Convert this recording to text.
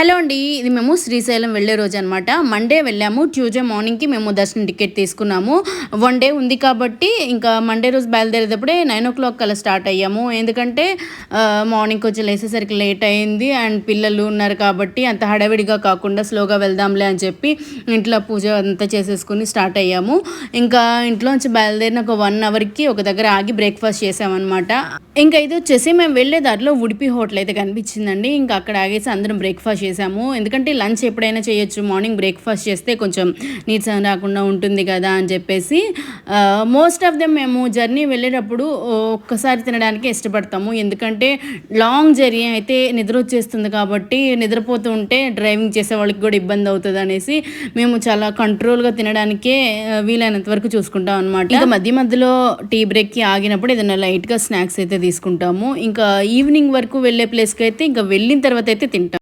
Hello అండి. ఇది మేము శ్రీశైలం వెళ్ళే రోజు అనమాట. మండే వెళ్ళాము. ట్యూస్డే మార్నింగ్‌కి మేము దర్శనం టికెట్ తీసుకున్నాము. వన్ డే ఉంది కాబట్టి ఇంకా మండే రోజు బయలుదేరేటప్పుడే 9:00 కల్లా స్టార్ట్ అయ్యాము. ఎందుకంటే మార్నింగ్ కొంచెం లేసేసరికి లేట్ అయింది. అండ్ పిల్లలు ఉన్నారు కాబట్టి అంత హడావిడిగా కాకుండా స్లోగా వెళ్దాంలే అని చెప్పి ఇంట్లో పూజ అంతా చేసేసుకుని స్టార్ట్ అయ్యాము. ఇంకా ఇంట్లోంచి బయలుదేరిన ఒక 1 అవర్‌కి ఒక దగ్గర ఆగి బ్రేక్‌ఫాస్ట్ చేసామన్నమాట. ఇంకా ఇది వచ్చేసి మేము వెళ్ళే దారిలో ఉడిపి హోటల్ అయితే కనిపించిందండి. ఇంకా అక్కడ ఆగేసి అందరం బ్రేక్‌ఫాస్ట్ చేసాము. ఎందుకంటే లంచ్ ఎప్పుడైనా చేయొచ్చు, మార్నింగ్ బ్రేక్‌ఫాస్ట్ చేస్తే కొంచెం నీరసం రాకుండా ఉంటుంది కదా అని చెప్పేసి మోస్ట్ ఆఫ్ దెమ్ మేము జర్నీ వెళ్ళేటప్పుడు ఒక్కసారి తినడానికి ఇష్టపడతాము. ఎందుకంటే లాంగ్ జర్నీ అయితే నిద్ర వచ్చేస్తుంది కాబట్టి నిద్రపోతూ ఉంటే డ్రైవింగ్ చేసే వాళ్ళకి కూడా ఇబ్బంది అవుతుంది అనేసి మేము చాలా కంట్రోల్గా తినడానికే వీలైనంత వరకు చూసుకుంటాం అనమాట. ఇంకా మధ్య మధ్యలో టీ బ్రేక్కి ఆగినప్పుడు ఏదైనా లైట్గా స్నాక్స్ అయితే తీసుకుంటాము. ఇంకా ఈవినింగ్ వరకు వెళ్ళే ప్లేస్కి అయితే ఇంకా వెళ్ళిన తర్వాత అయితే తింటాం.